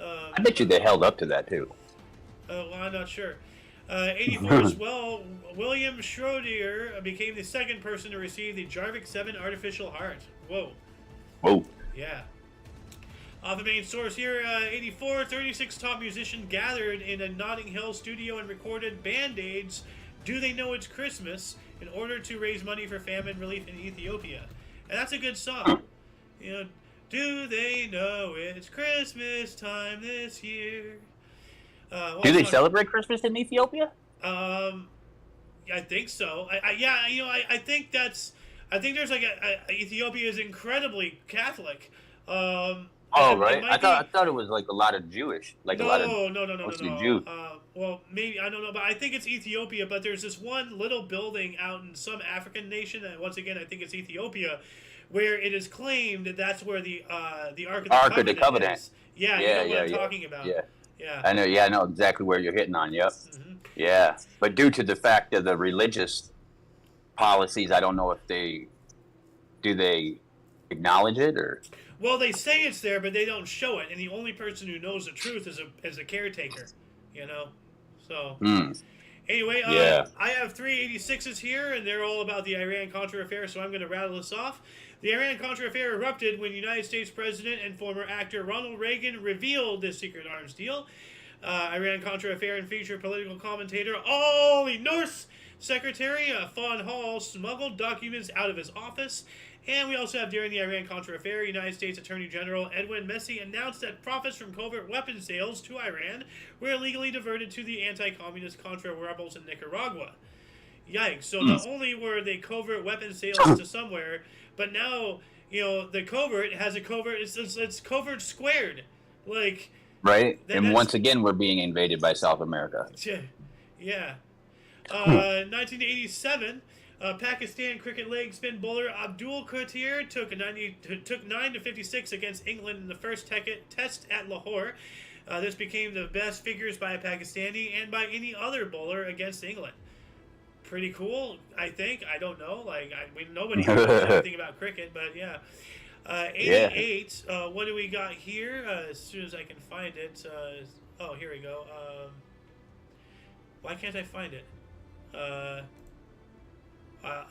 I bet you they held up to that, too. Well, I'm not sure. 84 as well, William Schroeder became the 2nd person to receive the Jarvik 7 artificial heart. Whoa. Whoa. Yeah. Off the main source here, 84, 36 top musicians gathered in a Notting Hill studio and recorded Band-Aid's Do They Know It's Christmas in order to raise money for famine relief in Ethiopia. And that's a good song. Do they know it's Christmas time this year? Do they celebrate Christmas in Ethiopia? I think so. I think there's Ethiopia is incredibly Catholic. Right. I thought it was like a lot of Jewish, no, mostly Jew. Well, maybe I don't know, but I think it's Ethiopia. But there's this one little building out in some African nation, and once again, I think it's Ethiopia, where it is claimed that that's where the Ark of the Covenant is. Yeah, you know what I'm talking about. Yeah. I know. Yeah, I know exactly where you're hitting on. Yep. Mm-hmm. Yeah, but due to the fact of the religious policies, I don't know if they acknowledge it or. Well, they say it's there, but they don't show it, and the only person who knows the truth is a caretaker. So. Anyway, I have 386s here, and they're all about the Iran-Contra affair, so I'm going to rattle this off. The Iran-Contra affair erupted when United States President and former actor Ronald Reagan revealed this secret arms deal. Iran-Contra affair and featured political commentator Ollie Norse Secretary Fawn Hall smuggled documents out of his office. And we also have, during the Iran-Contra affair, United States Attorney General Edwin Messi announced that profits from covert weapon sales to Iran were illegally diverted to the anti-communist Contra rebels in Nicaragua. Yikes. So not only were they covert weapon sales to somewhere, but now, the covert has a covert, it's covert squared. Right. And once again, we're being invaded by South America. Yeah. 1987... Pakistan cricket leg spin bowler Abdul Qadir took 9-56 against England in the first test at Lahore. This became the best figures by a Pakistani and by any other bowler against England. Pretty cool, I think. I don't know. Nobody knows anything about cricket, but yeah. 88. What do we got here? As soon as I can find it. Here we go. Why can't I find it?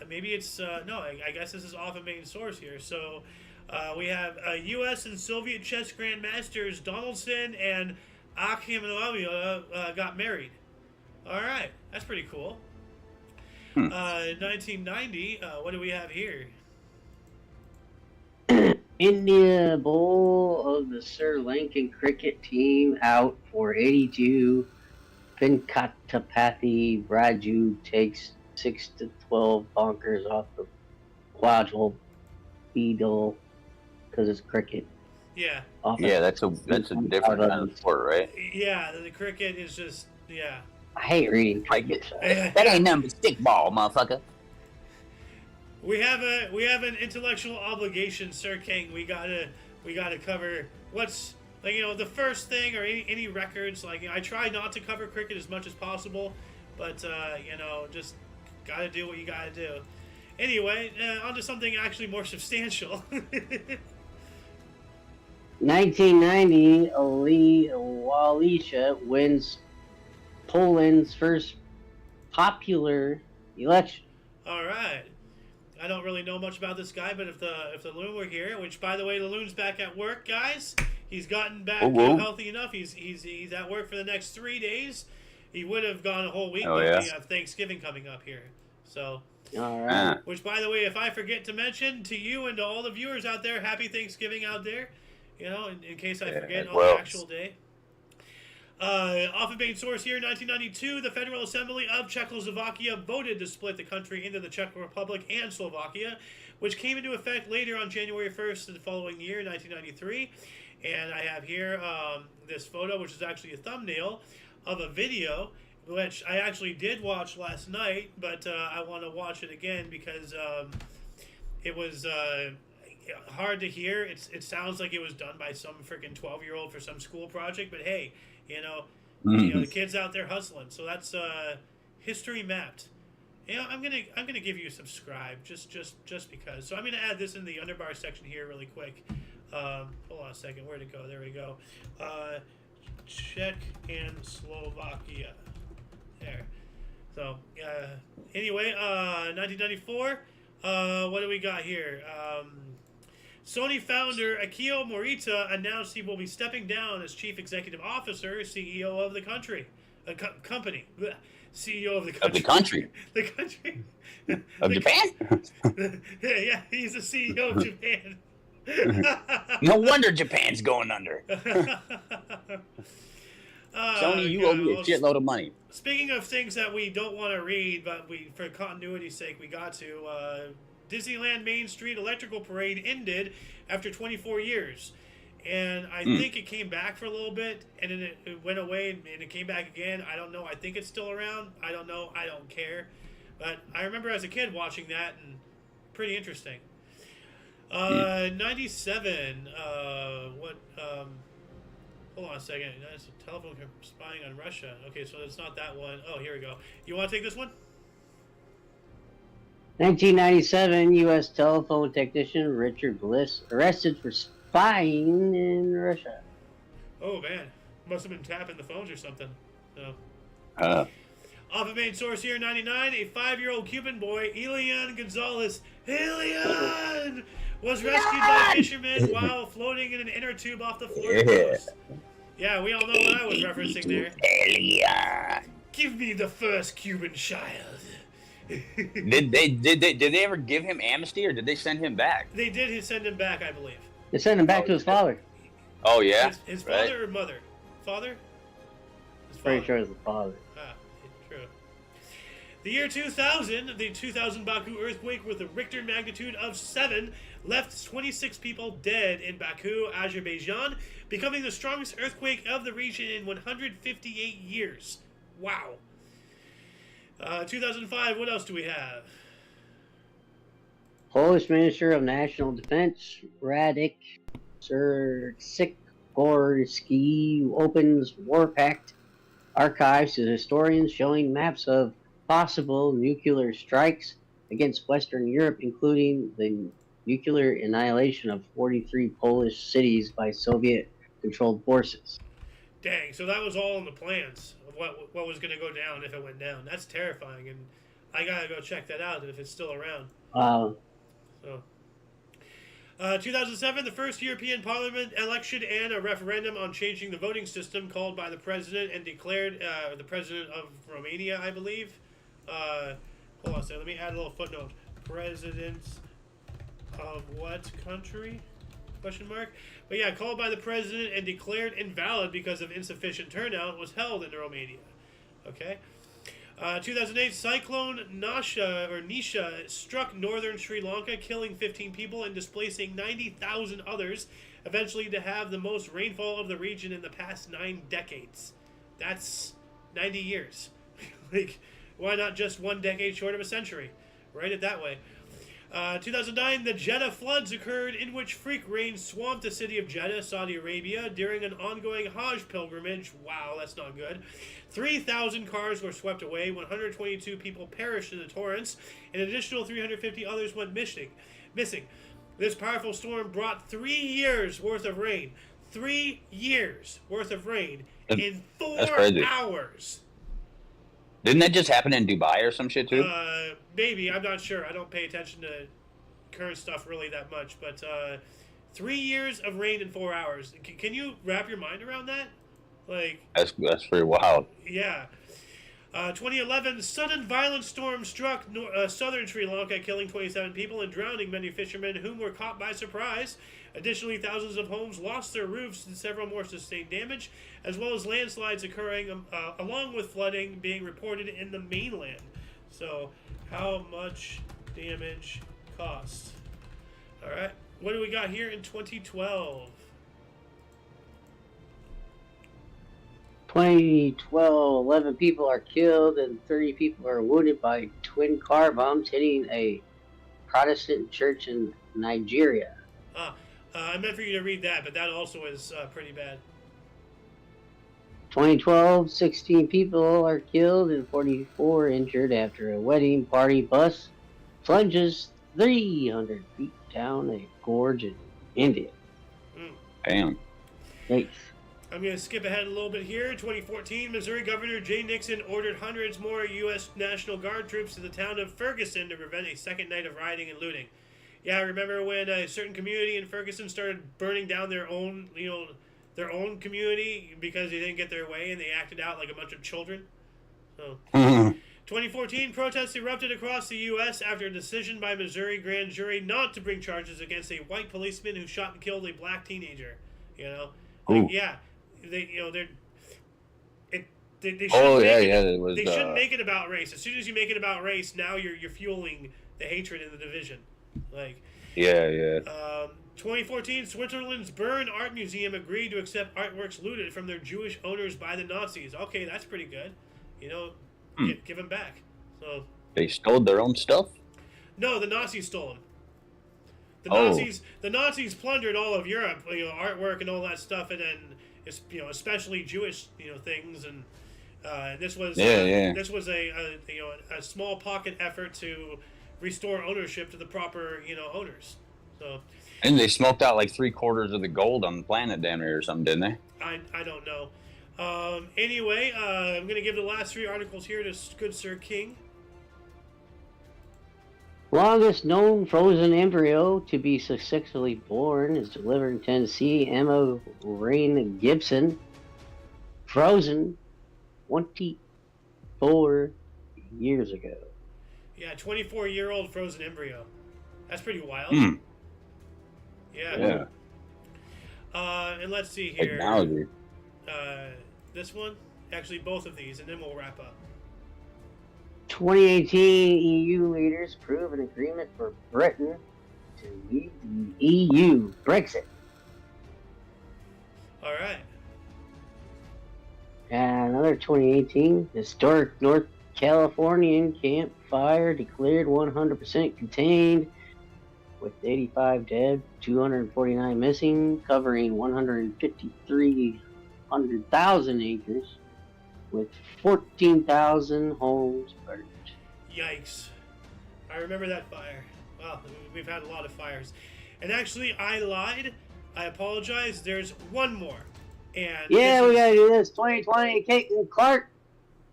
Maybe it's no. I guess this is off a main source here. So we have U.S. and Soviet chess grandmasters Donaldson and Akhimov got married. All right, that's pretty cool. 1990. What do we have here? India bowl of the Sri Lankan cricket team out for 82. Venkatapathy Raju takes 6-12 bonkers off the quadril beetle because it's cricket. Yeah. That's a different kind of sport, right? Yeah, the cricket is just I hate reading cricket. That ain't nothing but stickball, motherfucker. We have an intellectual obligation, Sir King. We gotta cover what's the first thing or any records. I try not to cover cricket as much as possible, but just gotta do what you gotta do. Anyway, on to something actually more substantial. 1990, Walisha wins Poland's first popular election. All right. I don't really know much about this guy, but if the loon were here, which by the way, the loon's back at work, guys. He's gotten back healthy enough. He's at work for the next 3 days. He would have gone a whole week, but we have Thanksgiving coming up here. So, All right. Which, by the way, if I forget to mention to you and to all the viewers out there, happy Thanksgiving out there. You know, in case I forget on the actual day. Off of main source here, 1992, the Federal Assembly of Czechoslovakia voted to split the country into the Czech Republic and Slovakia, which came into effect later on January 1st of the following year, 1993. And I have here this photo, which is actually a thumbnail of a video, which I actually did watch last night, but I want to watch it again because it was hard to hear. It sounds like it was done by some freaking 12-year-old for some school project, but hey, you know, the kids out there hustling. So that's history mapped. You know, I'm gonna give you a subscribe just because. So I'm gonna add this in the underbar section here really quick. Hold on a second. Where'd it go? There we go. Czech and Slovakia. There. So anyway, 1994. What do we got here? Sony founder Akio Morita announced he will be stepping down as chief executive officer, CEO of the company. Blech. CEO of the country. Of the country. The country. Of Japan? Yeah, he's the CEO of Japan. No wonder Japan's going under. Sony, you owe me a shitload of money. Speaking of things that we don't want to read, but for continuity's sake, we got to. Disneyland Main Street Electrical Parade ended after 24 years. And I think it came back for a little bit, and then it went away, and it came back again. I don't know. I think it's still around. I don't know. I don't care. But I remember as a kid watching that, and pretty interesting. 97. Hold on a second. That's a telephone spying on Russia. Okay, so it's not that one. Oh, here we go. You want to take this one? 1997, U.S. telephone technician Richard Bliss arrested for spying in Russia. Oh, man. Must have been tapping the phones or something. No. Off of main source here, 99, a 5-year-old Cuban boy, Elian Gonzalez, was rescued by fishermen while floating in an inner tube off the Florida coast. Yeah, we all know what I was referencing there. Give me the first Cuban child. Did they ever give him amnesty, or did they send him back? They did send him back, I believe. They sent him back to his father. Oh yeah, his father or mother? Father? His father. Pretty sure it's the father. Ah, true. The year 2000, the 2000 Baku earthquake with a Richter magnitude of 7 left 26 people dead in Baku, Azerbaijan, becoming the strongest earthquake of the region in 158 years. Wow. 2005, what else do we have? Polish Minister of National Defense Radek Sikorski opens War Pact archives to historians, showing maps of possible nuclear strikes against Western Europe, including the nuclear annihilation of 43 Polish cities by Soviet-controlled forces. Dang, so that was all in the plans of what was going to go down if it went down. That's terrifying, and I got to go check that out if it's still around. Wow. So, 2007, the first European Parliament election and a referendum on changing the voting system called by the president and declared the president of Romania, I believe. Hold on a second, let me add a little footnote. Presidents of what country? Question mark. But yeah, called by the president and declared invalid because of insufficient turnout, was held in Romania. Okay. 2008, Cyclone Nisha struck northern Sri Lanka, killing 15 people and displacing 90,000 others, eventually to have the most rainfall of the region in the past 9 decades. That's 90 years. Like, why not just 1 decade short of a century? Write it that way. 2009, the Jeddah floods occurred, in which freak rain swamped the city of Jeddah, Saudi Arabia, during an ongoing Hajj pilgrimage. Wow, that's not good. 3,000 cars were swept away, 122 people perished in the torrents, and an additional 350 others went missing. This powerful storm brought 3 years worth of rain. 3 years worth of rain in 4 hours. Didn't that just happen in Dubai or some shit too? Maybe, I'm not sure. I don't pay attention to current stuff really that much, but 3 years of rain in 4 hours. Can you wrap your mind around that? Like, that's pretty wild. Yeah. 2011, sudden violent storm struck southern Sri Lanka, killing 27 people and drowning many fishermen whom were caught by surprise. Additionally, thousands of homes lost their roofs and several more sustained damage, as well as landslides occurring, along with flooding being reported in the mainland. So, how much damage cost? All right, what do we got here in 2012? 2012, 11 people are killed and 30 people are wounded by twin car bombs hitting a Protestant church in Nigeria. I meant for you to read that, but that also is pretty bad. 2012, 16 people are killed and 44 injured after a wedding party bus plunges 300 feet down a gorge in India. Damn. Yikes. I'm going to skip ahead a little bit here. 2014, Missouri Governor Jay Nixon ordered hundreds more U.S. National Guard troops to the town of Ferguson to prevent a second night of rioting and looting. Yeah, I remember when a certain community in Ferguson started burning down their own, their own community because they didn't get their way and they acted out like a bunch of children. So, 2014, protests erupted across the U.S. after a decision by Missouri grand jury not to bring charges against a white policeman who shot and killed a black teenager. Yeah. They shouldn't make it about race. As soon as you make it about race, now you're fueling the hatred and the division. 2014, Switzerland's Bern Art Museum agreed to accept artworks looted from their Jewish owners by the Nazis. Okay, that's pretty good. Give them back. So they stole their own stuff? No, the Nazis stole them. The Nazis plundered all of Europe, artwork and all that stuff, and then especially Jewish things, and this was a small pocket effort to restore ownership to the proper owners. So, and they smoked out like 3/4 of the gold on the planet down there or something, didn't they? I don't know. Anyway, I'm going to give the last 3 articles here to good Sir King. Longest known frozen embryo to be successfully born is delivered in Tennessee. Emma Rain Gibson, frozen 24 years ago. Yeah, 24-year-old frozen embryo. That's pretty wild. Yeah. And let's see here. Technology. This one, actually both of these, and then we'll wrap up. 2018 EU leaders approve an agreement for Britain to leave the EU. Brexit. All right. And another 2018 historic North Californian campfire declared 100% contained, with 85 dead, 249 missing, covering 153,000 acres. With 14,000 homes burned. Yikes. I remember that fire. Wow, we've had a lot of fires. And actually, I lied. I apologize. There's one more. And yeah, we gotta do this. 2020, Caitlin Clark,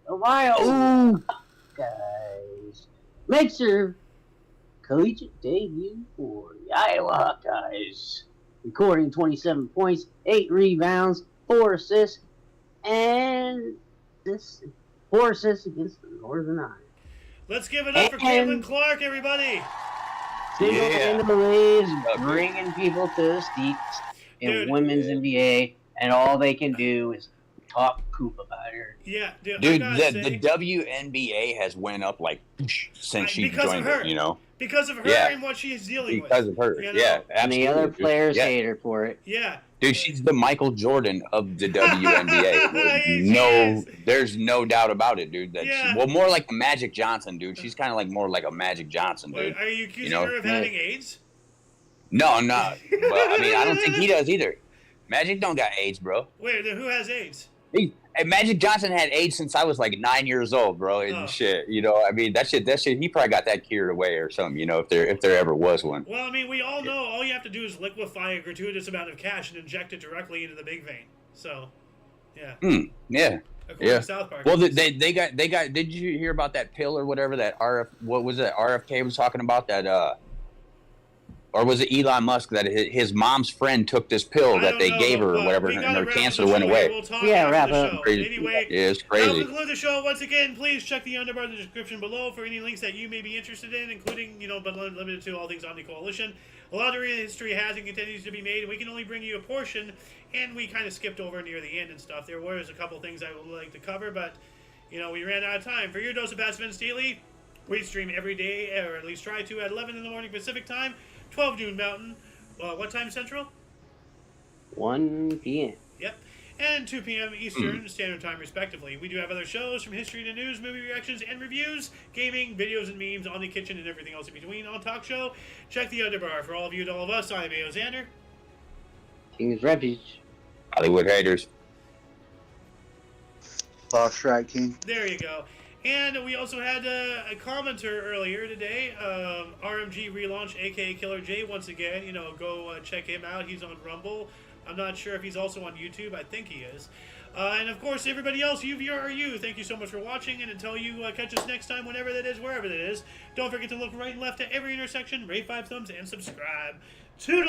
Ohio. Ooh. Guys. Makes her collegiate debut for the Iowa Hawkeyes. Recording 27 points, 8 rebounds, 4 assists, and 4 assists against the Northern Irish. Let's give it up for Caitlin Clark, everybody. Single-handedly is bringing people to the seats in women's NBA, and all they can do is talk poop about her. Yeah, dude. The WNBA has went up like since she joined it, because of her and what she's dealing with. Because of her, yeah. Absolutely. And the other players hate her for it. Yeah. Dude, she's the Michael Jordan of the WNBA. There's no doubt about it, dude. Well, more like a Magic Johnson, dude. She's kind of like more like a Magic Johnson, dude. Are you accusing her of having AIDS? No, I'm not. Well, I mean, I don't think he does either. Magic don't got AIDS, bro. Wait, then who has AIDS? Magic Johnson had AIDS since I was like 9 years old, bro, and shit. I mean, that shit. He probably got that cured away or something. If there ever was one. Well, I mean, we all know all you have to do is liquefy a gratuitous amount of cash and inject it directly into the big vein. So, yeah. Yeah. According to South Park. Well, they got. Did you hear about that pill or whatever that RFK was talking about? That Or was it Elon Musk that his mom's friend took this pill that they gave her or whatever, and her cancer went away? We'll talk wrap after the up. show. Anyway, it's that'll crazy. conclude the show. Once again, please check the underbar in the description below for any links that you may be interested in, including, but limited to all things Omni Coalition. A lot of history has and continues to be made, and we can only bring you a portion, and we kind of skipped over near the end and stuff. There was a couple things I would like to cover, but, we ran out of time. For your dose of Past Vince Daily, we stream every day, or at least try to, at 11 in the morning Pacific Time, 12 noon Mountain. What time Central? 1 p.m. Yep. And 2 p.m. Eastern Standard Time, respectively. We do have other shows from history to news, movie reactions and reviews, gaming, videos and memes, on the kitchen, and everything else in between on Talk Show. Check the underbar. For all of you and all of us, I'm A.O. Xander. King's Refuge. Hollywood haters. Lost Track King. There you go. And we also had a commenter earlier today, RMG Relaunch, aka Killer J, once again. Go check him out. He's on Rumble. I'm not sure if he's also on YouTube. I think he is. And of course, everybody else, you are you. Thank you so much for watching. And until you catch us next time, whenever that is, wherever that is, don't forget to look right and left at every intersection, rate 5 thumbs, and subscribe. Toodle!